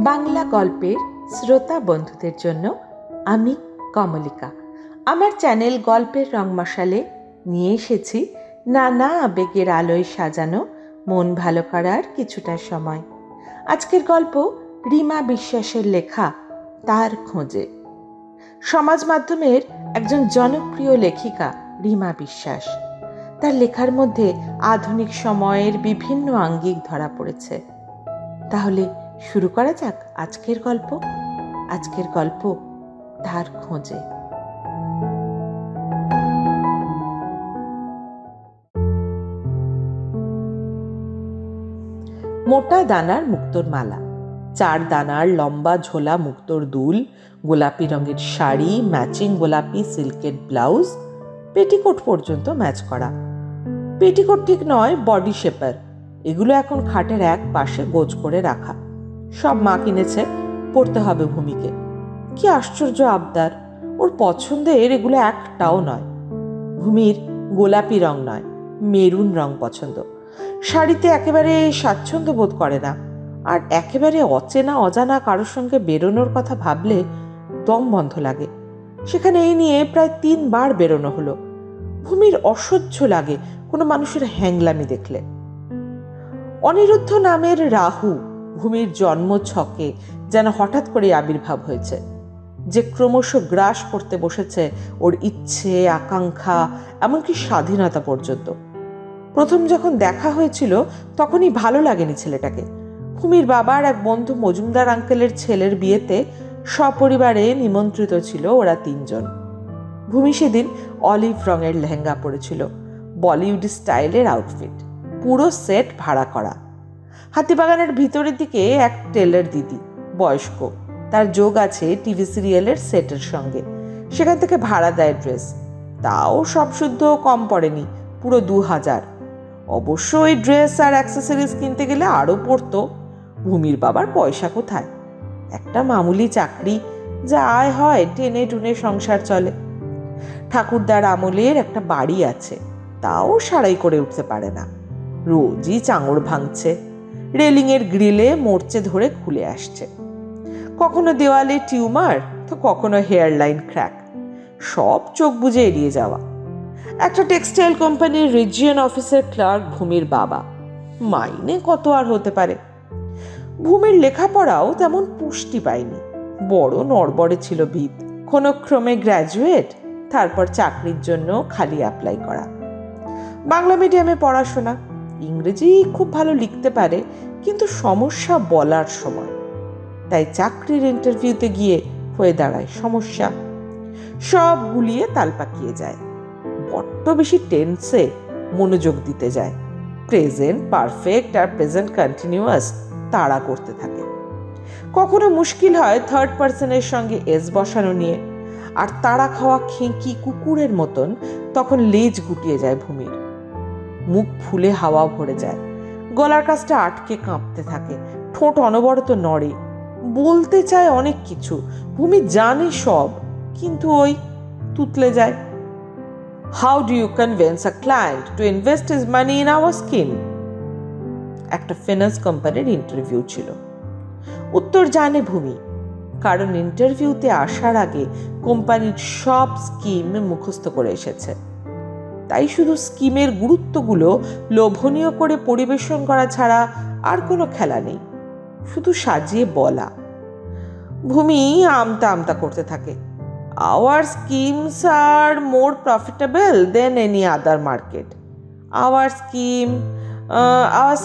বাংলা গল্পের শ্রোতা বন্ধুদের জন্য আমি কমলিকা আমার চ্যানেল গল্পের রং মশালে নিয়ে এসেছি নানা আবেগের আলোয় সাজানো মন ভালো করার কিছুটা সময়। আজকের গল্প রীমা বিশ্বাসের লেখা তার খোঁজে। সমাজ মাধ্যমের একজন জনপ্রিয় লেখিকা রীমা বিশ্বাস। তার লেখার মধ্যে আধুনিক সময়ের বিভিন্ন আঙ্গিক ধরা পড়েছে। তাহলে শুরু করা যাক আজকের গল্প। আজকের গল্প তার খোঁজে। মোটা দানার মুক্তোর মালা, 4 দানার লম্বা ঝোলা মুক্তোর দুল, গোলাপি রঙের শাড়ি, ম্যাচিং গোলাপি সিল্কের ব্লাউজ, পেটিকোট পর্যন্ত ম্যাচ করা। পেটিকোট ঠিক নয়, বডি শেপার। এগুলো এখন খাটের এক পাশে গোছ করে রাখা। সব মা কিনেছে, পড়তে হবে ভূমিকে। কি আশ্চর্য আবদার! ওর পছন্দের এগুলো একটাও নয়। ভূমির গোলাপি রং নয়, মেরুন রং পছন্দ। শাড়িতে একেবারে স্বাচ্ছন্দ্য বোধ করে না, আর একেবারে অচেনা অজানা কারোর সঙ্গে বেরোনোর কথা ভাবলে দম বন্ধ লাগে। সেখানে এই নিয়ে প্রায় 3 বার বেরোনো হলো। ভূমির অসহ্য লাগে কোনো মানুষের হ্যাংলামি দেখলে। অনিরুদ্ধ নামের রাহু ভূমির জন্ম ছকে যেন হঠাৎ করে আবির্ভাব হয়েছে, যে ক্রমশ গ্রাস করতে বসেছে ওর ইচ্ছে, আকাঙ্ক্ষা, এমনকি স্বাধীনতা পর্যন্ত। প্রথম যখন দেখা হয়েছিল তখনই ভালো লাগেনি ছেলেটাকে। ভূমির বাবার এক বন্ধু মজুমদার আঙ্কেলের ছেলের বিয়েতে সপরিবারে নিমন্ত্রিত ছিল ওরা 3 জন। ভূমি সেদিন অলিভ রঙের লেহেঙ্গা পরেছিল, বলিউড স্টাইলের আউটফিট, পুরো সেট ভাড়া করা। হাতিবাগানের ভিতরের দিকে এক টেলার দিদি, বয়স্ক, তার যোগ আছে টিভি সিরিয়ালের সেটের সঙ্গে। সেখান থেকে ভাড়া দেয় ড্রেস, তাও সব শুদ্ধ কম পড়েনি, পুরো 2000। অবশ্য ওই ড্রেস আর অ্যাক্সেসরিজ কিনতে গেলে আরও পড়তো। ভূমির বাবার পয়সা কোথায়? একটা মামুলি চাকরি, যা আয় হয় টেনে টুনে সংসার চলে। ঠাকুরদার আমলের একটা বাড়ি আছে, তাও সারাই করে উঠতে পারে না, রোজই চাঙড় ভাঙছে। রেলিংয়ের গ্রিলে মোর্চে ধরে খুলে আসছে। কখনো দেওয়ালে টিউমার, তো কখনো হেয়ার লাইন ক্র্যাক, সব চোখ বুজে এড়িয়ে যাওয়া। একটা টেক্সটাইল কোম্পানির রিজিয়ন অফিসের ক্লার্ক ভূমির বাবা, মাইনে কত আর হতে পারে। ভূমির লেখাপড়াও তেমন পুষ্টি পায়নি, বড় নড়বড়ে ছিল ভিত। ক্ষণক্রমে গ্র্যাজুয়েট, তারপর চাকরির জন্য খালি অ্যাপ্লাই করা। বাংলা মিডিয়ামে পড়াশোনা, ইংরেজি খুব ভালো লিখতে পারে, কিন্তু সমস্যা বলার সময়। তাই চাকরির ইন্টারভিউতে গিয়ে হয়ে দাঁড়ায় সমস্যা। সব গুলিয়ে তাল পাকিয়ে যায়। বড্ড বেশি টেন্সে মনোযোগ দিতে যায়। প্রেজেন্ট পারফেক্ট আর প্রেজেন্ট কন্টিনিউয়াস তাড়া করতে থাকে। কখনো মুশকিল হয় 3rd পার্সনের সঙ্গে এস বসানো নিয়ে, আর তাড়া খাওয়া খেঁকি কুকুরের মতন তখন লেজ গুটিয়ে যায় ভূমির। মুখ ফুলে হাওয়া ভরে যায়, গলার কাছটা আটকে কাঁপতে থাকে, ঠোঁট অনবরত নড়ে। বলতে চায় অনেক কিছু, ভূমি জানে সব, কিন্তু ওই তুতলে যায়। How do you convince a client to invest his money in our scheme? একটা ফিন্যান্স কোম্পানির ইন্টারভিউ ছিল। উত্তর জানে ভূমি, কারণ ইন্টারভিউতে আসার আগে কোম্পানির সব স্কিম মুখস্থ করে এসেছে। তাই শুধু স্কিমের গুরুত্বগুলো লোভনীয় করে পরিবেশন করা ছাড়া আর কোনো খেলা নেই, শুধু সাজিয়ে বলা। ভূমি আমতা আমতা করতে থাকে। Our schemes are more profitable than any other market. Our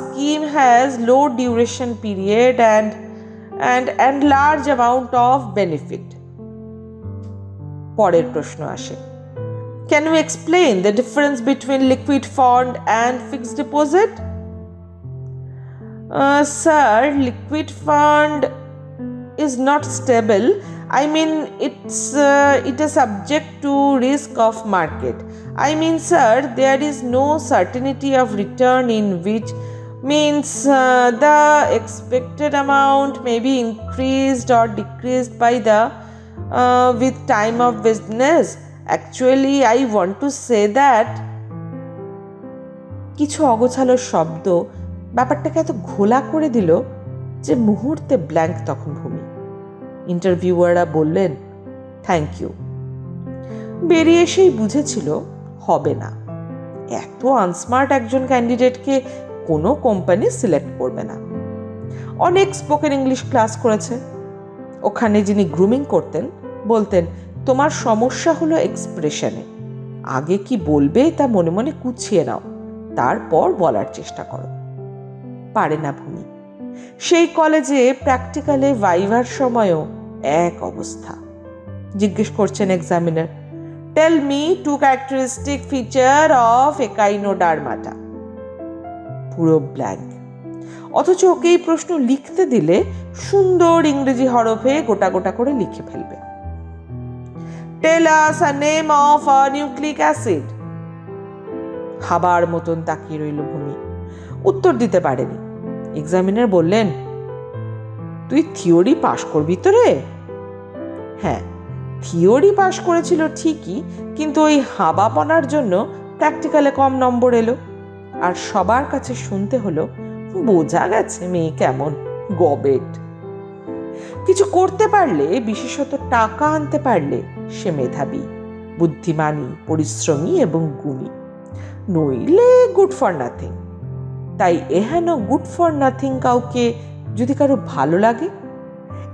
scheme has low duration period and large amount of benefit. পরের প্রশ্ন আসে, Can you explain the difference between liquid fund and fixed deposit? Sir, liquid fund is not stable. I mean, it is subject to risk of market. I mean, sir, there is no certainty of return, in which means the expected amount may be increased or decreased by the with time of business. Actually, I want to say that কিছু অগোছালো শব্দ ব্যাপারটাকে এত ঘোলা করে দিল যে মুহূর্তে ব্ল্যাঙ্ক তখন ভূমি। ইন্টারভিউয়াররা বললেন থ্যাংক ইউ। বেরিয়ে এসেই বুঝেছিল হবে না, এত আনস্মার্ট একজন ক্যান্ডিডেটকে কোনো কোম্পানি সিলেক্ট করবে না। অনেক স্পোকেন ইংলিশ ক্লাস করেছে। ওখানে যিনি গ্রুমিং করতেন বলতেন তোমার সমস্যা হলো এক্সপ্রেশনে, আগে কি বলবে তা মনে মনে গুছিয়ে নাও, তারপর বলার চেষ্টা করো। পারে না ভূমি। সেই কলেজে প্র্যাকটিক্যালে ভাইভার সময়ও এক অবস্থা। জিজ্ঞেস করছেন examiner, tell me 2 characteristic feature of echinodermata. পুরো ব্ল্যাঙ্ক। অথচ ওকে এই প্রশ্ন লিখতে দিলে সুন্দর ইংরেজি হরফে গোটা গোটা করে লিখে ফেলবে। Tell us a name of a nucleic acid. হাবার মতন তাকিয়ে রইল ভূমি, উত্তর দিতে পারেনি। এক্সামিনার বললেন তুই থিওরি পাশ করবি তো রে? হ্যাঁ, থিওরি পাশ করেছিল ঠিকই, কিন্তু ওই হাবাপনার জন্য প্র্যাকটিক্যালে কম নম্বর এলো। আর সবার কাছে শুনতে হলো বোঝা গেছে মেয়ে কেমন গবেট। কিছু করতে পারলে, বিশেষত টাকা আনতে পারলে সে মেধাবী, বুদ্ধিমানী, পরিশ্রমী এবং গুণী, নইলে গুড ফর নাথিং। তাই এহেন গুড ফর নাথিং কাউকে যদি কারো ভালো লাগে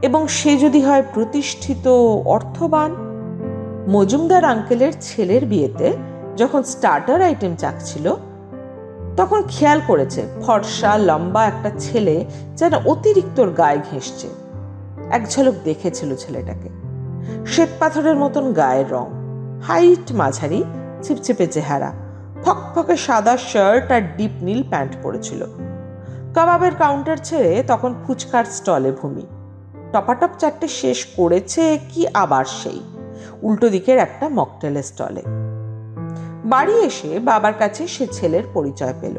এবং সে যদি হয় প্রতিষ্ঠিত, অর্থবান। মজুমদার আঙ্কেলের ছেলের বিয়েতে যখন স্টার্টার আইটেম চাকছিল তখন খেয়াল করেছে ফর্সা লম্বা একটা ছেলে যেন অতিরিক্ত গায়ে ঘেঁষছে। এক ঝলক দেখেছিল ছেলেটাকে। শ্বেত পাথরের মতন গায়ের রং, হাইট মাঝারি, ছিপছিপে চেহারা, ফকফকে সাদা শার্ট আর ডিপ নীল প্যান্ট পরেছিল। কাবাবের কাউন্টার ছেড়ে তখন ফুচকার স্টলে ভূমি। টপাটপ 4টে শেষ করেছে কি আবার সেই উল্টো দিকের একটা মকটেলের স্টলে। বাড়ি এসে বাবার কাছে সে ছেলের পরিচয় পেল।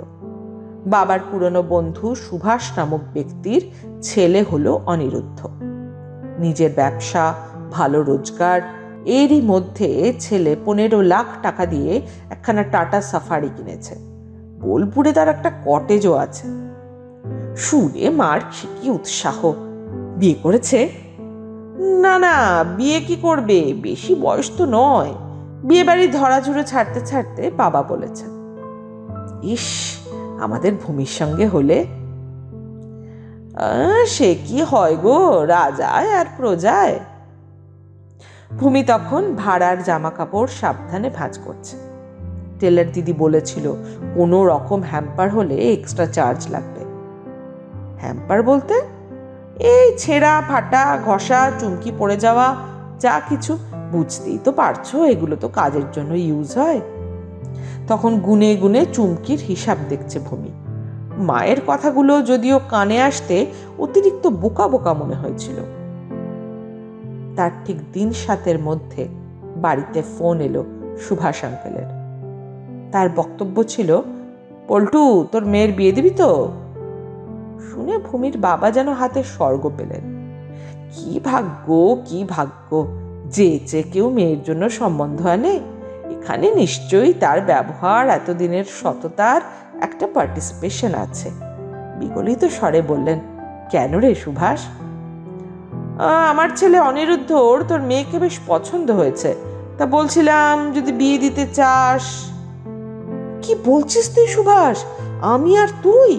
বাবার পুরনো বন্ধু সুভাষ নামক ব্যক্তির ছেলে হলো অনিরুদ্ধ। নিজের ব্যবসা, ভালো রোজগার, এরই মধ্যে ছেলে 15 লাখ টাকা দিয়ে একখানা টাটা সাফারি কিনেছে। বোলপুরে তার একটা কটেজও আছে। শুনে মার কি উৎসাহ! বিয়ে করেছে? না না, বিয়ে কি করবে, বেশি বয়স তো নয়। বিয়ে বাড়ি ধরাঝুড়ো ছাড়তে ছাড়তে বাবা বলেছে, ইস আমাদের ভূমির সঙ্গে হলে। সে কি হয় গো, রাজায় আর প্রজায়। ভূমি তখন ভাড়ার জামা কাপড় সাবধানে ভাঁজ করছে। টেলার দিদি বলেছিল কোনো রকম হ্যাম্পার হলে এক্সট্রা চার্জ লাগবে। হ্যাম্পার বলতে এই ছেঁড়া ফাটা, ঘষা, চুমকি পড়ে যাওয়া যা কিছু, বুঝতেই তো পারছো এগুলো তো কাজের জন্য ইউজ হয়। তখন গুনে গুনে চুমকির হিসাব দেখছে ভূমি। মায়ের কথাগুলো যদিও কানে আসতে অতিরিক্ত বোকা বোকা মনে হয়েছিল। তার ঠিক দিন 7 মধ্যে বাড়িতে ফোন এলো সুভাষ আঙ্কেলের। তার বক্তব্য ছিল, পল্টু তোর মেয়ের বিয়ে দিবি তো? শুনে ভূমির বাবা যেন হাতে স্বর্গ পেলেন। কি ভাগ্য, কি ভাগ্য যে কেউ মেয়ের জন্য সম্বন্ধ আনে। এখানে নিশ্চয়ই তার ব্যবহার, এতদিনের সততার একটা পার্টিসিপেশন আছে। বিগলিত স্বরে বললেন, কেন রে সুভাষ? আমার ছেলে অনিরুদ্ধর তোর মেয়েকে বেশ পছন্দ হয়েছে, তা বলছিলাম যদি বিয়ে দিতে চাস। কি বলছিস তুই সুভাষ, আমি আর তুই?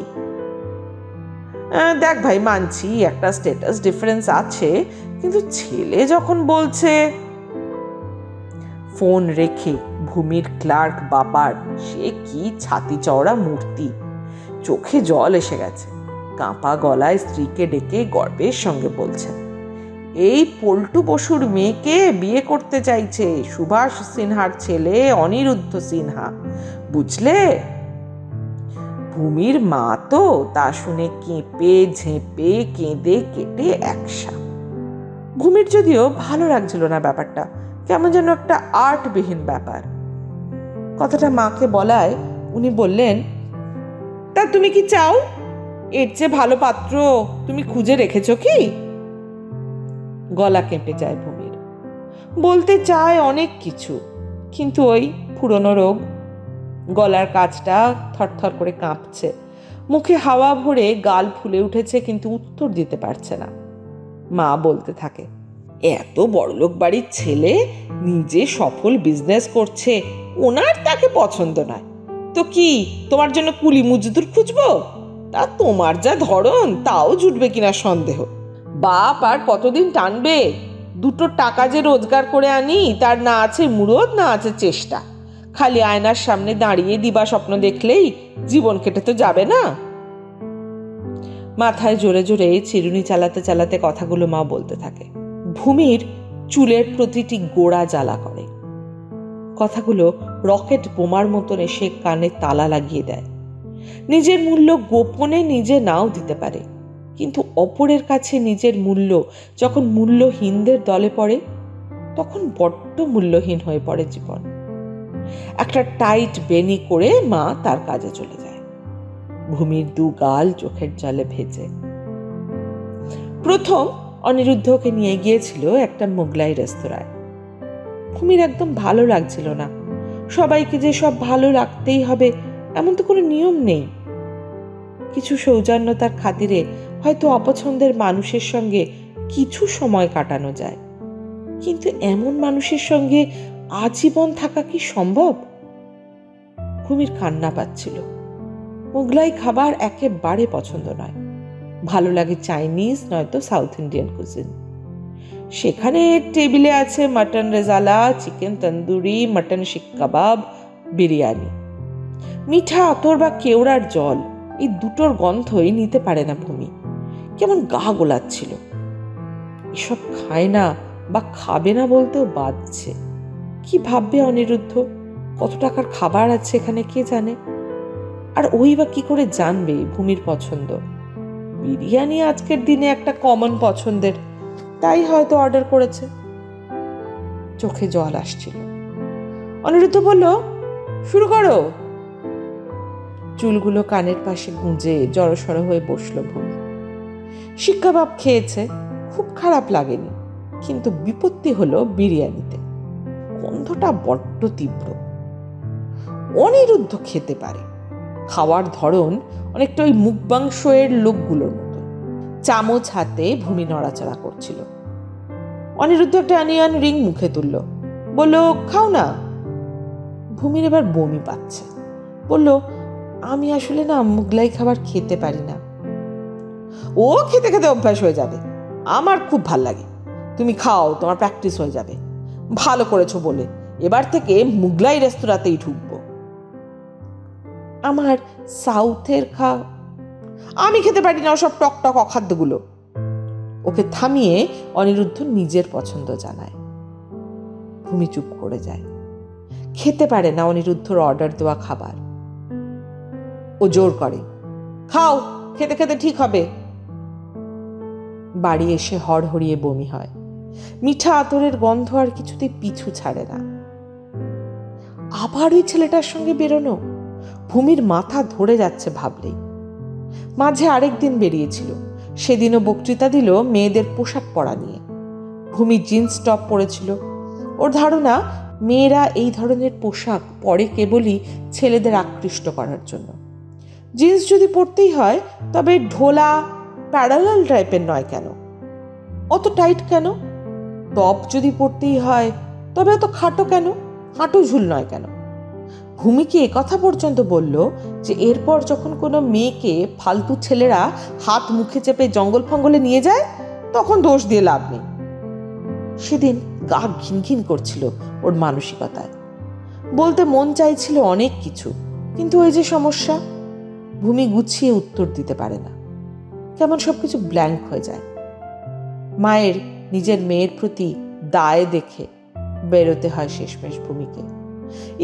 দেখ ভাই, মানছি একটা স্ট্যাটাস ডিফারেন্স আছে, কিন্তু ছেলে যখন বলছে। ফোন রেখে ভূমির ক্লার্ক বাবার সে কি ছাতি চওড়া মূর্তি, চোখে জল এসে গেছে। কাঁপা গলায় স্ত্রীকে ডেকে গর্বের সঙ্গে বলছে, এই পল্টু বসুর মেয়েকে বিয়ে করতে চাইছে সুভাষ সিনহার ছেলে অনিরুদ্ধ সিনহা, বুঝলে? ভূমির মা তো তা শুনে কেঁপে ঝেঁপে কেঁদে কেটে একসা। ভূমির যদিও ভালো লাগছিল না ব্যাপারটা, কেমন যেন একটা আর্টবিহীন ব্যাপার। কথাটা মাকে বলায় উনি বললেন, তা তুমি কি চাও? এর চেয়ে ভালো পাত্র তুমি খুঁজে রেখেছ কি? গলা কেঁপে যায় ভূমির। বলতে চায় অনেক কিছু, কিন্তু ওই পুরনো রোগ। গলার কাছটা থরথর করে কাঁপছে। মুখে হাওয়া ভরে গাল ফুলে উঠেছে, কিন্তু উত্তর দিতে পারছে না। মা বলতে থাকে, এত বড়লোক বাড়ির ছেলে, নিজে সফল বিজনেস করছে, ওনার তাকে পছন্দ নয় তো কি তোমার জন্য কুলি মজদুর খুঁজবো? তা তোমার যা ধরন, তাও জুটবে কিনা সন্দেহ। বাপ আর কতদিন টানবে? দুটো টাকা যে রোজগার করে আনি, তার না আছে মুরদ, না আছে চেষ্টা। খালি আয়নার সামনে দাঁড়িয়ে দিবা স্বপ্ন দেখলেই জীবন কেটে তো যাবে না। মাথায় জোরে জোরে চিরুনি চালাতে চালাতে কথাগুলো মা বলতে থাকে। ভূমির চুলের প্রতিটি গোড়া জ্বালা করে। কথাগুলো রকেট বোমার মতন এসে কানে তালা লাগিয়ে দেয়। নিজের মূল্য গোপনে নিজে নাও দিতে পারে, কিন্তু অপরের কাছে নিজের মূল্য যখন মূল্যহীনদের দলে পড়ে, তখন বড্ড মূল্যহীন হয়ে পড়ে জীবন। একটা টাইট বেনি করে মা তার কাজে চলে যায়। ভূমির দু গাল চোখের জলে ভেজে। প্রথম অনিরুদ্ধকে নিয়ে গিয়েছিল একটা মোগলাই রেস্তোরাঁয়। ভূমির একদম ভালো লাগছিল না। সবাইকে যে সব ভালো রাখতেই হবে এমন তো কোনো নিয়ম নেই। কিছু সৌজন্যতার খাতিরে হয়তো অপছন্দের মানুষের সঙ্গে কিছু সময় কাটানো যায়, কিন্তু এমন মানুষের সঙ্গে আজীবন থাকা কি সম্ভব? ভূমির কান্না পাচ্ছিল। মোগলাই খাবার একেবারে পছন্দ নয়। ভালো লাগে চাইনিজ নয়তো সাউথ ইন্ডিয়ান কুজিন। সেখানে টেবিলে আছে mutton rezala, chicken tandoori, mutton শিক কাবাব, বিরিয়ানি। মিঠা আতর বা কেওড়ার জল, এই দুটোর গন্ধই নিতে পারে না ভূমি। কেমন গা গোলাচ্ছিল। এসব খায় না বা খাবে না বলতেও বাধছে। কি ভাববে অনিরুদ্ধ? কত টাকার খাবার আছে এখানে কে জানে? আর ওই বা কি করে জানবে ভূমির পছন্দ? বিরিয়ানি আজকের দিনে একটা কমন পছন্দের, তাই হয়তো অর্ডার করেছে। চোখে জল আসছিল। অনিরুদ্ধ বলল, শুরু করো। চুলগুলো কানের পাশে গুঁজে জড়সড় হয়ে বসলো ভূমি। শিক কাবাব খেয়েছে, খুব খারাপ লাগেনি, কিন্তু বিপত্তি হলো বিরিয়ানিতে। গন্ধটা বড্ড তীব্র। অনিরুদ্ধ খেতে পারে, খাওয়ার ধরন অনেকটা ওই মুখবাংশের লোকগুলোর মতো। চামচ হাতে ভূমি নড়াচড়া করছিল। অনিরুদ্ধ একটা অনিয়ন রিং মুখে তুলল, বলল, খাও না। ভূমির এবার বমি পাচ্ছে। বলল, আমি আসলে না মোগলাই খাবার খেতে পারি না। ও খেতে খেতে অভ্যাস হয়ে যাবে, আমার খুব ভাল লাগে। তুমি খাও, তোমার প্র্যাকটিস হয়ে যাবে। ভালো করেছো বলে এবার থেকে মোগলাই রেস্তোরাঁতেই ঢুকবো। আমার সাউথের আমি খেতে পারি না ওসব টক টক অখাদ্যগুলো। ওকে থামিয়ে অনিরুদ্ধ নিজের পছন্দ জানায়। ভূমি চুপ করে যায়। খেতে পারে না অনিরুদ্ধর অর্ডার দেওয়া খাবার। ও জোর করে, খাও, খেতে খেতে ঠিক হবে। বাড়ি এসে হড়হড়িয়ে বমি হয়। মিঠা আতরের গন্ধ আর কিছুতেই পিছু ছাড়ে না। আবার ওই ছেলেটার সঙ্গে বেরোনো। ভূমির মাথা ধরে যাচ্ছে ভাবলেই। মাঝে আরেকদিন বেরিয়েছিল। সেদিনও বক্তৃতা দিল মেয়েদের পোশাক পরা নিয়ে। ভূমি জিন্স টপ পরেছিল। ওর ধারণা মেয়েরা এই ধরনের পোশাক পরে কেবলই ছেলেদের আকৃষ্ট করার জন্য। জিন্স যদি পরতেই হয় তবে ঢোলা প্যারালাল টাইপের নয় কেন? অত টাইট কেন? টপ যদি পরতেই হয় তবে অত খাটো কেন? হাঁটু ঝুল নয় কেন? ভূমিকে একথা পর্যন্ত বলল যে এরপর যখন কোনো মেয়েকে ফালতু ছেলেরা হাত মুখে চেপে জঙ্গল ফঙ্গলে নিয়ে যায়, তখন দোষ দিয়ে লাভ নেই। সেদিন গা ঘিনঘিন করছিল ওর মানসিকতায়। বলতে মন চাইছিল অনেক কিছু, কিন্তু ওই যে সমস্যা, ভূমি গুছিয়ে উত্তর দিতে পারে না। কেমন সবকিছু ব্ল্যাঙ্ক হয়ে যায়। মায়ের নিজের মেয়ের প্রতি দায় দেখে বেরোতে হয় শেষমেশ ভূমিকে।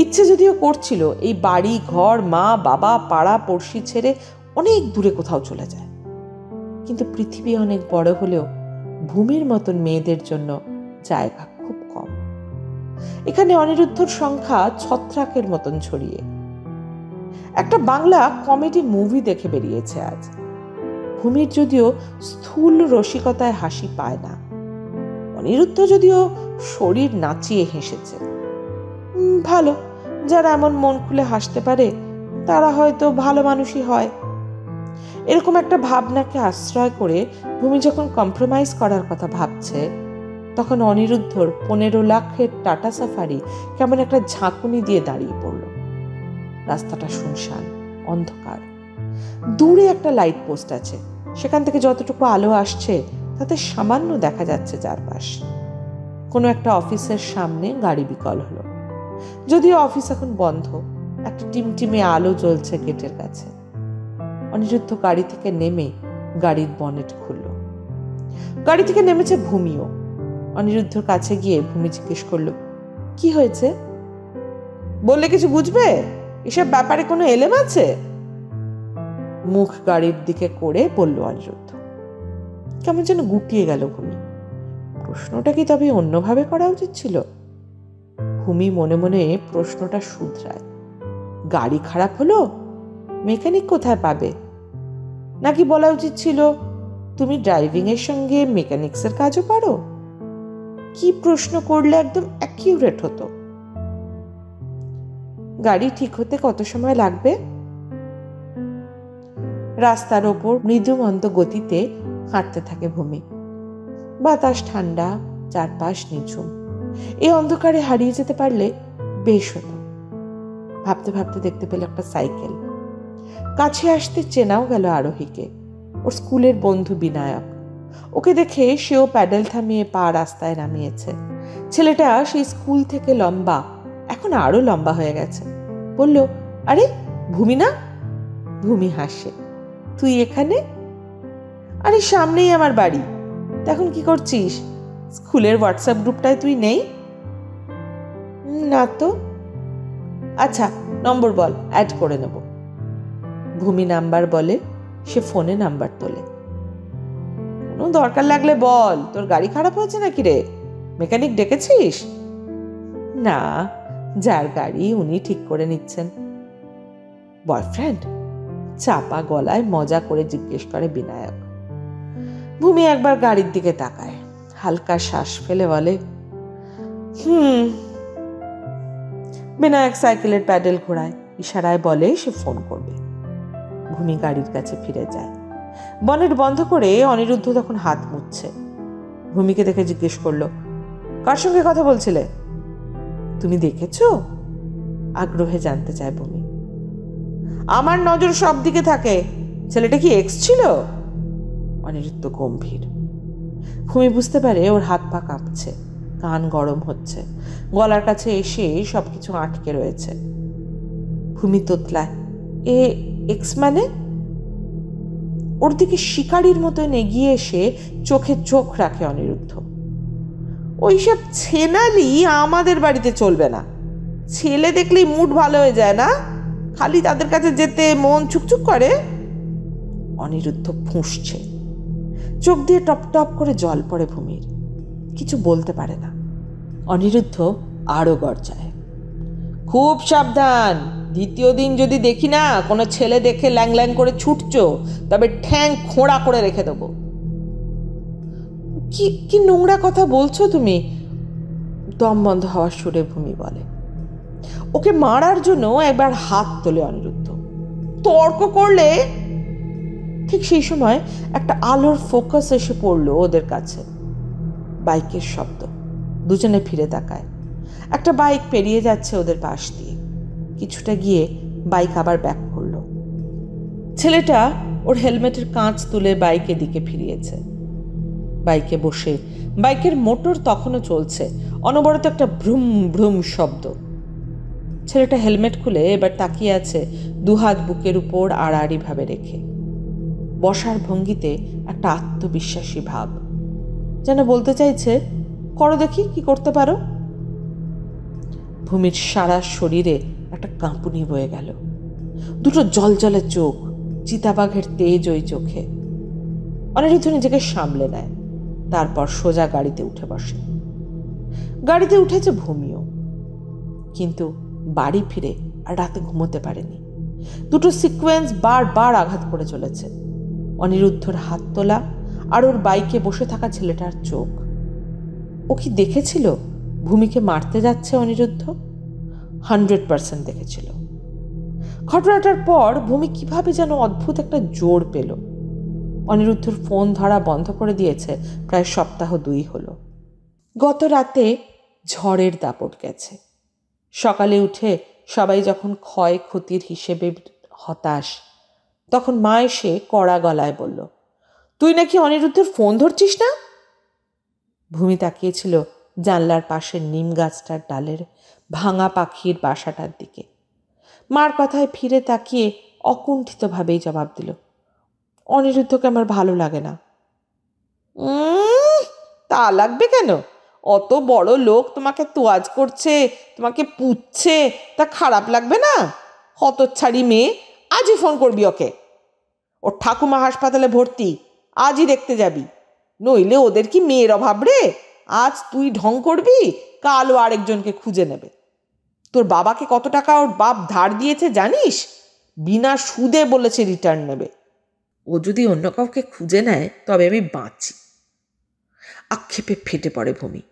ইচ্ছে যদিও করছিল এই বাড়ি ঘর, মা বাবা, পাড়া পড়শি ছেড়ে অনেক দূরে কোথাও চলে যায়, কিন্তু পৃথিবী অনেক বড় হলেও ভূমির মতন মেয়েদের জন্য জায়গা খুব কম। এখানে অনিরুদ্ধর সংখ্যা ছত্রাকের মতন ছড়িয়ে। একটা বাংলা কমেডি মুভি দেখে বেরিয়েছে আজ। ভূমির যদিও স্থূল রসিকতায় হাসি পায় না। অনিরুদ্ধ যদিও শরীর নাচিয়ে হেসেছে। ভালো, যারা এমন মন খুলে হাসতে পারে তারা হয়তো ভালো মানুষই হয়। এরকম একটা ভাবনাকে আশ্রয় করে ভূমি যখন কম্প্রোমাইজ করার কথা ভাবছে, তখন অনিরুদ্ধর 15 লাখের টাটা সাফারি কেমন একটা ঝাঁকুনি দিয়ে দাঁড়িয়ে পড়ল। রাস্তাটা শুনশান, অন্ধকার। দূরে একটা লাইট পোস্ট আছে, সেখান থেকে যতটুকু আলো আসছে তাতে সামান্য দেখা যাচ্ছে চারপাশ। কোনো একটা অফিসের সামনে গাড়ি বিকল হলো, যদিও অফিস এখন বন্ধ। একটা টিমটিমে আলো জ্বলছে গেটের কাছে। অনিরুদ্ধ গাড়ি থেকে নেমে গাড়ির বনেট খুলল। গাড়ি থেকে নেমেছে ভূমিও। অনিরুদ্ধর কাছে গিয়ে ভূমি জিজ্ঞেস করলো, কি হয়েছে? বললে কিছু বুঝবে? এসব ব্যাপারে কোনো এলেম আছে? মুখ গাড়ির দিকে করে বলল অনিরুদ্ধ। কেমন যেন গুটিয়ে গেল ভূমি। প্রশ্নটা কি তবে অন্যভাবে করা উচিত ছিল? ভূমি মনে মনে প্রশ্নটা শুধরায়। গাড়ি খারাপ হলো, মেকানিক কোথায় পাবে? নাকি বলা উচিত ছিল, তুমি ড্রাইভিং এর সঙ্গে মেকানিক্সের কাজও পারো? কি প্রশ্ন করলে একদম অ্যাকিউরেট হতো? গাড়ি ঠিক হতে কত সময় লাগবে? রাস্তার ওপর মৃদুমন্দ গতিতে হাঁটতে থাকে ভূমি। বাতাস ঠান্ডা, চারপাশ নিঝুম। এই অন্ধকারে হারিয়ে যেতে পারলে বেশ হতো। ভাবতে ভাবতে দেখতে পেল একটা সাইকেল। কাছে আসতে চেনাও গেল আরোহীকে, ওর স্কুলের বন্ধু বিনায়ক। ওকে দেখে সেও প্যাডেল থামিয়ে পা রাস্তায় নামিয়েছে। ছেলেটা সেই স্কুল থেকে লম্বা, এখন আরো লম্বা হয়ে গেছে। বলল, আরে ভূমি না? ভূমি হাসে, তুই এখানে? আরে সামনেই আমার বাড়ি। এখন কি করছিস? স্কুলের হোয়াটসঅ্যাপ গ্রুপটায় তুই নেই? না তো। আচ্ছা, নম্বর বল, অ্যাড করে নেব। ভূমি নাম্বার বলে। সে ফোনে নাম্বার তোলে। কোনো দরকার লাগলে বল, তোর গাড়ি খারাপ হয়েছে নাকি রে? মেকানিক ডেকেছিস? না, যার গাড়ি উনি ঠিক করে নিচ্ছেন। বয়ফ্রেন্ড? চাপা গলায় মজা করে জিজ্ঞেস করে বিনায়ক। ভূমি একবার গাড়ির দিকে তাকায়, হালকা শ্বাস ফেলে বলে, বিনায়ক সাইকেলের প্যাডেল ঘোরায়, ইশারায় বলে সে ফোন করবে। ভূমি গাড়ির কাছে ফিরে যায়। বনেট বন্ধ করে অনিরুদ্ধ তখন হাত মুছছে। ভূমিকে দেখে জিজ্ঞেস করলো, কার সঙ্গে কথা বলছিলে? তুমি দেখেছো? আগ্রহে জানতে চায় ভূমি। আমার নজর সব দিকে থাকে। ছেলেটা কি এক্স ছিল? অনিরুদ্ধ গম্ভীর। ভূমি বুঝতে পারে ওর হাত পা কাঁপছে, কান গরম হচ্ছে, গলার কাছে এসে সবকিছু আটকে রয়েছে। ভূমি তোতলায়, এক্স মানে? ওর দিকে শিকারীর মতন এগিয়ে এসে চোখে চোখ রাখে অনিরুদ্ধ। ওইসব ছেনালি আমাদের বাড়িতে চলবে না। ছেলে দেখলেই মুড ভালো হয়ে যায় না? খালি তাদের কাছে যেতে মন চুকচুক করে। অনিরুদ্ধ ফুঁসছে, চোখ দিয়ে টপ টপ করে জল পড়ে ভূমির। কিছু বলতে পারে না। অনিরুদ্ধ আরো গর্জায়, খুব সাবধান। দ্বিতীয় দিন যদি দেখি না কোনো ছেলে দেখে ল্যাং ল্যাং করে ছুটছ, তবে ঠ্যাং খোঁড়া করে রেখে দেবো। কি কি নোংরা কথা বলছো তুমি? দম বন্ধ হওয়ার সুরে ভূমি বলে। ওকে মারার জন্য একবার হাত তোলে অনিরুদ্ধ। তর্ক করলে। ঠিক সেই সময় একটা আলোর ফোকাস এসে পড়লো ওদের কাছে। বাইকের শব্দ। দুজনে ফিরে তাকায়। একটা বাইক পেরিয়ে যাচ্ছে ওদের পাশ দিয়ে। কিছুটা গিয়ে বাইক আবার ব্যাক করলো। ছেলেটা ওর হেলমেটের কাঁচ তুলে বাইকের দিকে ফিরিয়েছে। বাইকে বসে, বাইকের মোটর তখনও চলছে, অনবরত একটা ভ্রুম ভ্রুম শব্দ। ছেলেটা হেলমেট খুলে এবার তাকিয়ে আছে দুহাত বুকের উপর আড়াআড়ি ভাবে রেখে। বসার ভঙ্গিতে একটা আত্মবিশ্বাসী ভাব, যেন বলতে চাইছে, করো দেখি কি করতে পারো। ভূমির সারা শরীরে একটা কাঁপুনি বয়ে গেল। দুটো জলজলে চোখ, চিতাবাঘের তেজ ওই চোখে। অনিরুদ্ধ নিজেকে সামলে নেয়, তারপর সোজা গাড়িতে উঠে বসে। গাড়িতে উঠেছে ভূমিও, কিন্তু বাড়ি ফিরে আর রাতে ঘুমোতে পারেনি। দুটো সিকোয়েন্স বারবার আঘাত করে চলেছে। অনিরুদ্ধর হাত তোলা আর ওর বাইকে বসে থাকা ছেলেটার চোখ। ও কি দেখেছিল ভূমিকে মারতে যাচ্ছে অনিরুদ্ধ? 100% দেখেছিল। ঘটনাটার পর ভূমি কিভাবে যেন অদ্ভুত একটা জোর পেল। অনিরুদ্ধর ফোন ধরা বন্ধ করে দিয়েছে প্রায় সপ্তাহ 2 হলো। গত রাতে ঝড়ের দাপট গেছে। সকালে উঠে সবাই যখন ক্ষয়ক্ষতির হিসেবে হতাশ, তখন মা এসে কড়া গলায় বলল, তুই নাকি অনিরুদ্ধর ফোন ধরছিস না? ভূমি তাকিয়েছিল জানলার পাশের নিম গাছটার ডালের ভাঙা পাখির বাসাটার দিকে। মার কথায় ফিরে তাকিয়ে অকুণ্ঠিতভাবেই জবাব দিল, অনিরুদ্ধকে আমার ভালো লাগে না। তা লাগবে কেন? অত বড় লোক তোমাকে তোয়াজ করছে, তোমাকে পুচ্ছে, তা খারাপ লাগবে না? হতচ্ছাড়ি মেয়ে, আজই ফোন করবি ওকে। ওর ঠাকুমা হাসপাতালে ভর্তি, আজই দেখতে যাবি। নইলে ওদের কি মেয়ের অভাব রে? আজ তুই ঢং করবি, কাল ও আরেকজনকে খুঁজে নেবে। তোর বাবাকে কত টাকা ওর বাপ ধার দিয়েছে জানিস? বিনা সুদে বলেছে রিটার্ন নেবে। ও যদি অন্য কাউকে খুঁজে নেয় তবে আমি বাঁচি। আক্ষেপে ফেটে পড়ে ভূমি।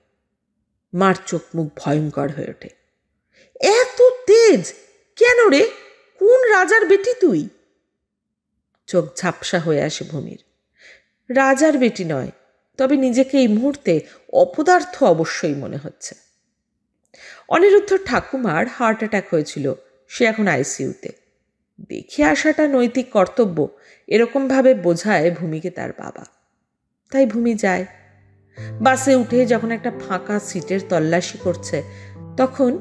মার চোখ মুখ ভয়ঙ্কর হয়ে ওঠে। এত তেজ কেন রে? কোন রাজার বেটি তুই? চোখ ঝাপসা হয়ে আসে ভূমির। রাজার বেটি নয়, তবে নিজেকে এই মুহূর্তে অপদার্থ অবশ্যই মনে হচ্ছে। অনিরুদ্ধ ঠাকুমার হার্ট অ্যাটাক হয়েছিল, সে এখন আইসিইউতে। দেখে আসাটা নৈতিক কর্তব্য, এরকমভাবে বোঝায় ভূমিকে তার বাবা। তাই ভূমি যায়। বাসে উঠে যখন একটা ফাঁকা সিটের তল্লাশি করছে, তখন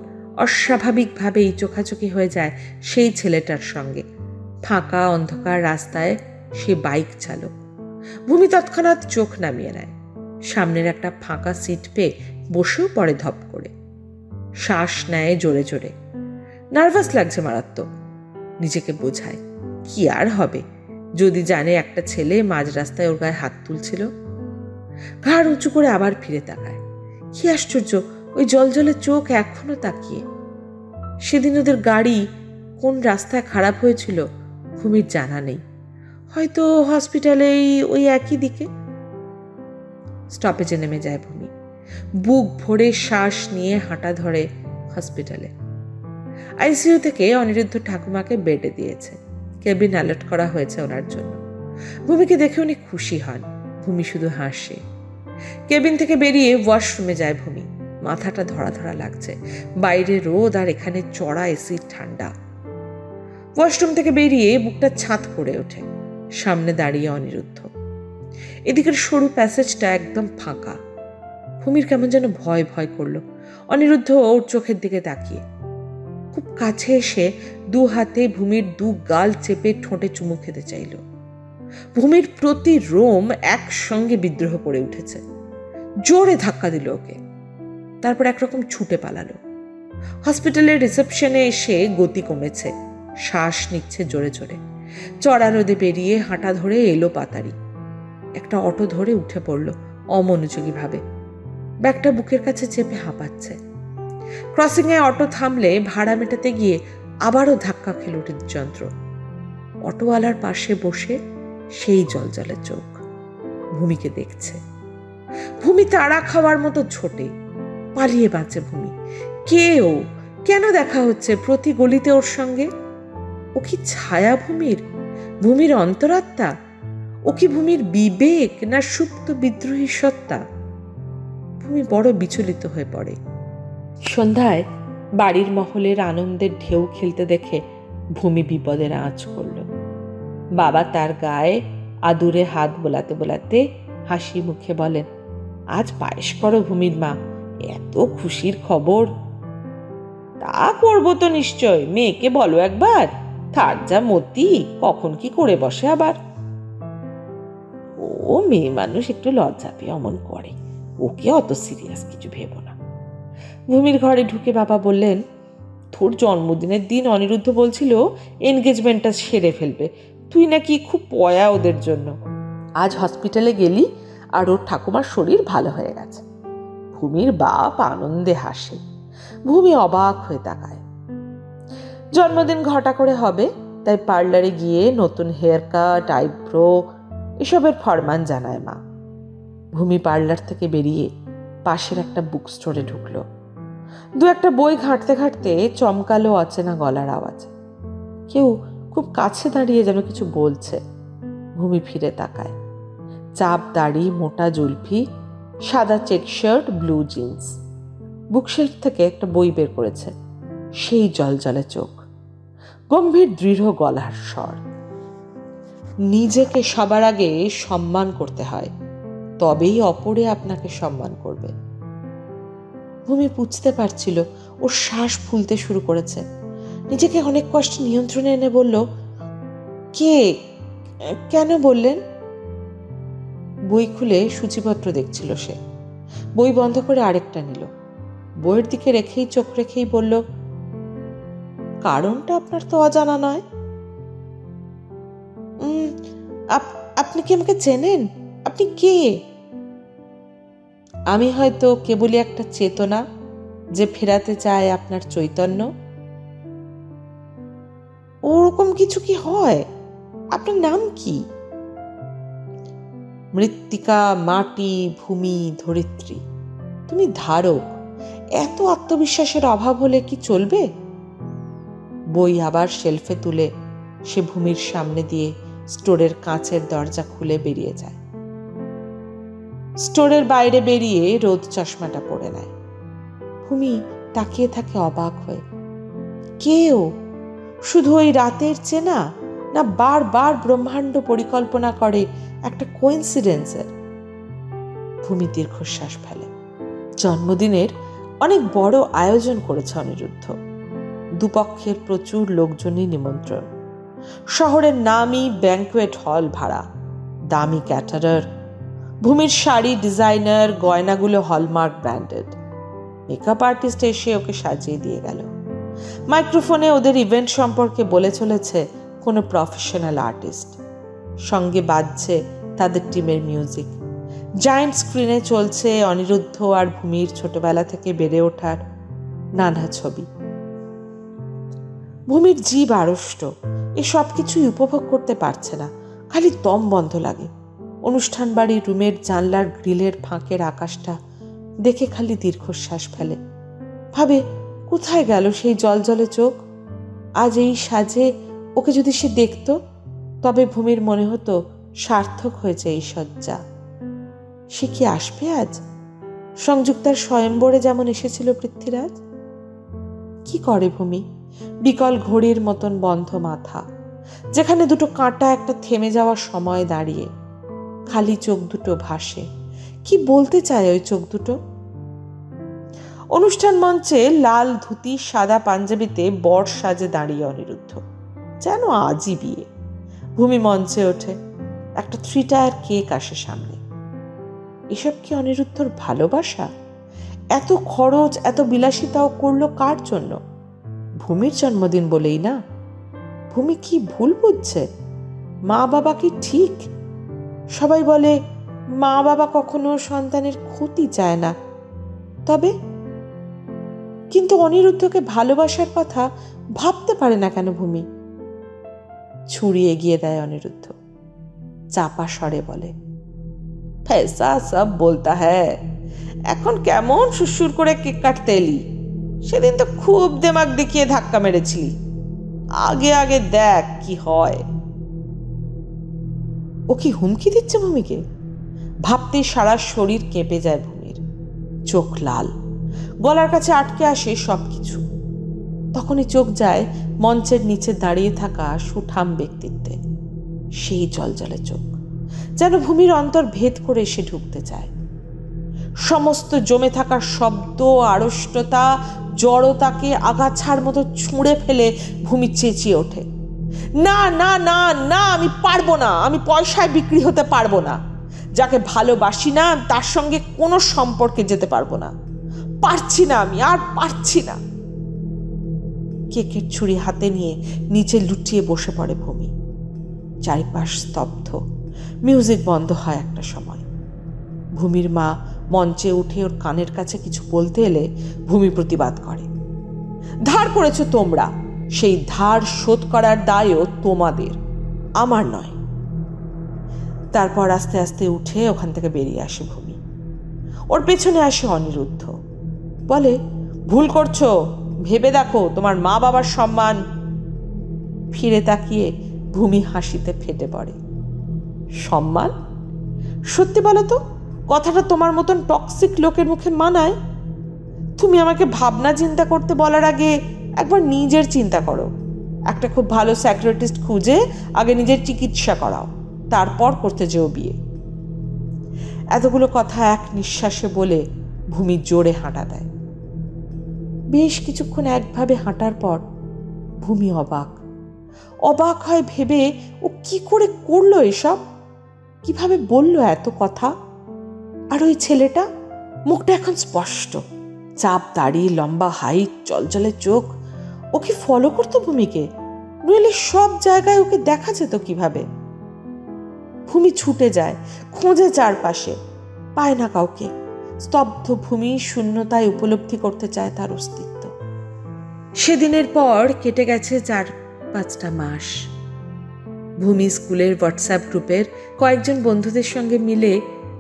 অস্বাভাবিকভাবেই চোখাচোখি হয়ে যায় সেই ছেলেটার সঙ্গে। ফাঁকা অন্ধকার রাস্তায় সে বাইক চালক। ভূমি তৎক্ষণাৎ চোখ নামিয়ে নেয়। সামনের একটা ফাঁকা সিট পেয়ে বসেও পড়ে ধপ করে। শ্বাস নেয় জোরে জোরে। নার্ভাস লাগছে মারাত্মক। নিজেকে বোঝায়, কি আর হবে যদি জানে একটা ছেলে মাঝ রাস্তায় ওর গায়ে হাত তুলছিল। ঘাড় উঁচু করে আবার ফিরে তাকায়। কি আশ্চর্য, ওই জলজলে চোখ এখনো তাকিয়ে। সেদিন ওদের গাড়ি কোন রাস্তায় খারাপ হয়েছিল ভূমির জানা নেই। হয়তো হসপিটালেই ওই একই দিকে। স্টপেজে নেমে যায় ভূমি। বুক ভরে শ্বাস নিয়ে হাঁটা ধরে হসপিটালে। আইসিইউ থেকে অনিরুদ্ধ ঠাকুমাকে বেডে দিয়েছে। কেবিন অ্যালার্ট করা হয়েছে ওনার জন্য। ভূমিকে দেখে উনি খুশি হন। ভূমি শুধু হাসে। কেবিন থেকে বেরিয়ে ওয়াশরুমে যায় ভূমি। মাথাটা ধরা ধরা লাগছে। বাইরে রোদ আর এখানে চড়া এসির ঠান্ডা। ওয়াশরুম থেকে বেরিয়ে বুকটা ছাদ করে ওঠে। সামনে দাঁড়িয়ে অনিরুদ্ধ। এদিকের সরু প্যাসেজটা একদম ফাঁকা। ভূমির কেমন যেন ভয় ভয় করলো। অনিরুদ্ধ ওর চোখের দিকে তাকিয়ে খুব কাছে এসে 2 হাতে ভূমির 2 গাল চেপে ঠোঁটে চুমু খেতে চাইল। ভূমির প্রতি রোম একসঙ্গে বিদ্রোহ করে উঠেছে। জোরে ধাক্কা দিল ওকে। তারপর একরকম ছুটে পালালো। হসপিটালের রিসেপশনে এসে গতি কমেছে। শ্বাস নিচ্ছে জোরে জোরে। চড়া রোদে বেরিয়ে হাঁটা ধরে এলো পাতারি। একটা অটো ধরে উঠে পড়ল অমনোযোগী ভাবে। ব্যাগটা বুকের কাছে চেপে হাঁপাচ্ছে। ক্রসিংয়ে অটো থামলে ভাড়া মেটাতে গিয়ে আবারও ধাক্কা খেল হৃদযন্ত্র। অটোওয়ালার পাশে বসে সেই জলজলে চোখ ভূমিকে দেখছে। ভূমি তাড়া খাওয়ার মতো ছোটে, পালিয়ে বাঁচে ভূমি। কে ও? কেন দেখা হচ্ছে প্রতি গলিতে ওর সঙ্গে? ও কি ছায়া ভূমির? ভূমির অন্তরাত্মা? ও কি ভূমির বিবেক না সুপ্ত বিদ্রোহী সত্তা? ভূমি বড় বিচলিত হয়ে পড়ে। সন্ধ্যায় বাড়ির মহলের আনন্দের ঢেউ খেলতে দেখে ভূমি বিপদের আঁচ করল। বাবা তার গায়ে আদুরে হাত বোলাতে বোলাতে হাসি মুখে বলেন, আজ পায়েস করো ভূমির মা, এত খুশির খবর। তা করবো তো নিশ্চয়, মেয়েকে বলো একবার, তার যা মতি কখন কি করে বসে আবার। ও মেয়ে মানুষ, একটু লজ্জা পেয়ে অমন করে, ওকে অত সিরিয়াস কিছু ভেবো না। ভূমির ঘরে ঢুকে বাবা বললেন, তোর জন্মদিনের দিন অনিরুদ্ধ বলছিল এনগেজমেন্টটা সেরে ফেলবে, তুই নাকি খুব পয়া ওদের জন্য। আজ হসপিটালে গেলি আর ওর ঠাকুমার শরীর ভালো হয়ে গেছে। ভূমির বাপ আনন্দে হাসে। ভূমি অবাক হয়ে তাকায়। জন্মদিন ঘটা করে হবে, তাই পার্লারে গিয়ে নতুন হেয়ার কাট, আইব্রো এসবের ফরমান জানায় মা। ভূমি পার্লার থেকে বেরিয়ে পাশের একটা বুক স্টোরে ঢুকলো। 2-একটা বই ঘাঁটতে ঘাঁটতে চমকালো অচেনা গলার আওয়াজ। কেউ খুব কাছে দাঁড়িয়ে যেন কিছু বলছে। ভূমি ফিরে তাকায়। চাপ দাড়ি, মোটা জুলফি, সাদা check shirt, blue jeans. Bookshelf থেকে একটা বই বের করেছে। সেই জলজলে চোখ, গম্ভীর দৃঢ় গলার স্বর। নিজেকে সবার আগে সম্মান করতে হয়, তবেই অপরে আপনাকে সম্মান করবে। ভূমি বুঝতে পারছিল ওর শ্বাস ফুলতে শুরু করেছে। নিজেকে অনেক কষ্টে নিয়ন্ত্রণে এনে বলল, কে, কেন বললেন? বই খুলে সূচিপত্র দেখছিল সে। বই বন্ধ করে আরেকটা নিল। বইয়ের দিকে রেখেই চোখ রেখেই বলল, কারণটা আপনার তো অজানা নয়। আপনি কি আমাকে চেনেন? আপনি কে? আমি হয়তো কেবলই একটা চেতনা যে ফেরাতে চায় আপনার চৈতন্য। ওরকম কিছু কি হয়? আপনার নাম কি? মৃত্তিকা, মাটি, ভূমি, ধরিত্রী। তুমি ধারক। এত আত্মবিশ্বাসের অভাব হলে কি চলবে? বই আবার শেলফে তুলে সে ভূমির সামনে দিয়ে স্টোরের কাঁচের দরজা খুলে বেরিয়ে যায়। স্টোরের বাইরে বেরিয়ে রোদ চশমাটা পরে নেয়। ভূমি তাকিয়ে থাকে অবাক হয়ে। কেউ শুধু ওই রাতের চেনা, না বারবার ব্রহ্মাণ্ড পরিকল্পনা করে একটা কোইন্সিডেন্সের? ভূমি দীর্ঘশ্বাস ফেলে। জন্মদিনের অনেক বড় আয়োজন করেছে অনিরুদ্ধ। দুপক্ষের প্রচুর লোকজনই নিমন্ত্রণ। শহরের নামই ব্যাংকুয়েট হল ভাড়া, দামি ক্যাটারার। ভূমির শাড়ি ডিজাইনার, গয়নাগুলো হলমার্ক ব্র্যান্ডেড। মেকআপ আর্টিস্ট এসে ওকে সাজিয়ে দিয়ে গেল। মাইক্রোফোনে ওদের ইভেন্ট সম্পর্কে বলে চলেছে কোনো প্রফেশনাল আর্টিস্ট। সঙ্গে বাজছে তাদের টিমের মিউজিক। জায়ান্ট স্ক্রিনে চলছে অনিরুদ্ধ আর ভূমির ছোটবেলা থেকে বেড়ে ওঠার নানা ছবি। ভূমির জীব আড়ষ্ট, এসব কিছুই উপভোগ করতে পারছে না। খালি দম বন্ধ লাগে। অনুষ্ঠান বাড়ির রুমের জানলার গ্রিলের ফাঁকের আকাশটা দেখে খালি দীর্ঘশ্বাস ফেলে। ভাবে, কোথায় গেল সেই জলজলে চোখ? আজ এই সাজে ওকে যদি সে দেখত, তবে ভূমির মনে হতো সার্থক হয়েছে এই শয্যা। সে কি আসবে আজ সংযুক্তার স্বয়ম্বরে যেমন এসেছিল পৃথ্বীরাজ? কি করে ভূমি? বিকল ঘড়ির মতন বন্ধ মাথা, যেখানে দুটো কাঁটা একটা থেমে যাওয়ার সময় দাঁড়িয়ে। খালি চোখ দুটো ভাসে। কি বলতে চায় ওই চোখ দুটো? অনুষ্ঠান মঞ্চে লাল ধুতি, সাদা পাঞ্জাবিতে বর সাজে দাঁড়িয়ে অনিরুদ্ধ, যেন আজই বিয়ে। ভূমি মঞ্চে ওঠে। একটা 3 টায়ার কেক আসে সামনে। এসব কি অনিরুদ্ধর ভালোবাসা? এত খরচ, এত বিলাসিতাও করলো কার জন্য? ভূমির জন্মদিন বলেই না? ভূমি কি ভুল বুঝছে? মা বাবা কি ঠিক? সবাই বলে মা বাবা কখনো সন্তানের ক্ষতি চায় না। তবে কিন্তু অনিরুদ্ধকে ভালোবাসার কথা ভাবতে পারে না কেন ভূমি? ছুরি এগিয়ে দেয় অনিরুদ্ধ। চাপা স্বরে বলে, पैसा सब बोलता है। এখন কেমন সুসুর করে কেক কাটতে এলি? সেদিন তো খুব দেমাগ দেখিয়ে ধাক্কা মেরেছিলি। আগে আগে দেখ কি হয়। ও কি হুমকি দিচ্ছে ভূমিকে? ভাবতেই সারা শরীর কেঁপে যায় ভূমির। চোখ লাল, গলার কাছে আটকে আসে সবকিছু। তখনই চোখ যায় মঞ্চের নিচে দাঁড়িয়ে থাকা সুঠাম ব্যক্তিত্বে। সেই জলজলে চোখ, যেন ভূমির অন্তর ভেদ করে এসে ঢুকতে চায়। সমস্ত জমে থাকা শব্দ, আড়ষ্টতা, জড়তাকে আগাছার মতো ছুঁড়ে ফেলে ভূমি চেঁচিয়ে ওঠে, না না না না, আমি পারবো না। আমি পয়সায় বিক্রি হতে পারবো না। যাকে ভালোবাসি না তার সঙ্গে কোনো সম্পর্কে যেতে পারবো না। পারছি না, আমি আর পারছি না। কেকের ছুরি হাতে নিয়ে নিচে লুটিয়ে বসে পড়ে ভূমি। চারিপাশ স্তব্ধ। মিউজিক বন্ধ হয় একটা সময়। ভূমির মা মঞ্চে উঠে ওর কানের কাছে কিছু বলতে এলে ভূমি প্রতিবাদ করে, ধার করেছো তোমরা, সেই ধার শোধ করার দায়ও তোমাদের, আমার নয়। তারপর আস্তে আস্তে উঠে ওখান থেকে বেরিয়ে আসে ভূমি। ওর পেছনে আসে অনিরুদ্ধ। বলে, ভুল করছো, ভেবে দেখো তোমার মা বাবার সম্মান। ফিরে তাকিয়ে ভূমি হাসিতে ফেটে পড়ে। সম্মান? সত্যি বলো তো, কথাটা তোমার মতন টক্সিক লোকের মুখে মানায়? তুমি আমাকে ভাবনা চিন্তা করতে বলার আগে একবার নিজের চিন্তা করো। একটা খুব ভালো সাইকিয়াট্রিস্ট খুঁজে আগে নিজের চিকিৎসা করাও, তারপর করতে যেও বিয়ে। এতগুলো কথা এক নিঃশ্বাসে বলে ভূমি জোরে হাঁটা দেয়। বেশ কিছুক্ষণ একভাবে হাঁটার পর ভূমি অবাক হয় ভেবে ও কি করে করলো এসব, কিভাবে বলল এত কথা। আর ওই ছেলেটা, মুখটা এখন স্পষ্ট, চাপ দাড়ি, লম্বা হাইট, চলচলে চোখ। ও কি ফলো করতো ভূমিকে? নইলে সব জায়গায় ওকে দেখা যেত কিভাবে? ভূমি ছুটে যায়, খোঁজে চারপাশে, পায় না কাউকে। স্তব্ধ ভূমি শূন্যতায় উপলব্ধি করতে চায় তার অস্তিত্ব। সেদিনের পর কেটে গেছে 4-5টা মাস। ভূমি স্কুলের হোয়াটসঅ্যাপ গ্রুপের কয়েকজন বন্ধুদের সঙ্গে মিলে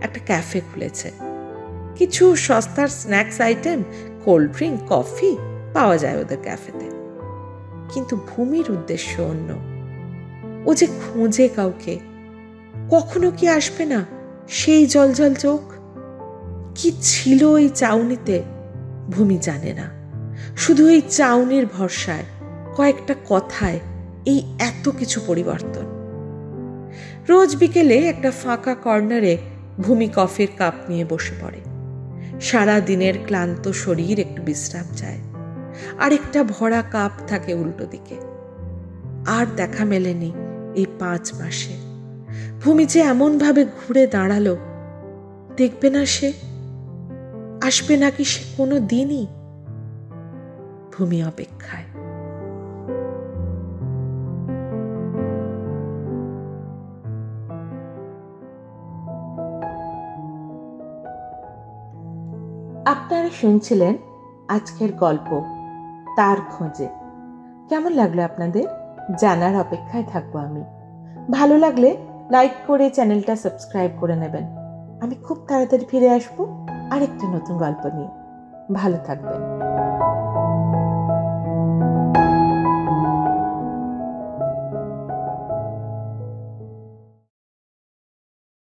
একটা ক্যাফে খুলেছে। কিছু সস্তার snacks item, cold drink, coffee পাওয়া যায় ওদের ক্যাফেতে। কিন্তু ভূমির উদ্দেশ্য অন্য। ও যে খোঁজে কাউকে। কখনো কি আসবে না সেই জলজল চোখ? কি ছিল ওই চাউনিতে ভূমি জানে না। শুধু এই চাউনির ভরসায়, কয়েকটা কথায় এই এত কিছু পরিবর্তন। রোজ বিকেলে একটা ফাঁকা কর্নারে ভূমি কফির কাপ নিয়ে বসে পড়ে। সারা দিনের ক্লান্ত শরীর একটু বিশ্রাম চায়। আরেকটা ভরা কাপ থাকে উল্টো দিকে। আর দেখা মেলেনি এই 5 মাসে। ভূমি যে এমন ভাবে ঘুরে দাঁড়ালো, দেখবে না সে? আসবে নাকি সে কোনো দিনই? ভূমি অপেক্ষায়। আপনারা শুনছিলেন আজকের গল্প তার খোঁজে। কেমন লাগলো আপনাদের? জানার অপেক্ষায় থাকবো আমি। ভালো লাগলে লাইক করে চ্যানেলটা সাবস্ক্রাইব করে নেবেন। আমি খুব তাড়াতাড়ি ফিরে আসবো আরেকটা নতুন গল্প নিয়ে। ভালো থাকবেন।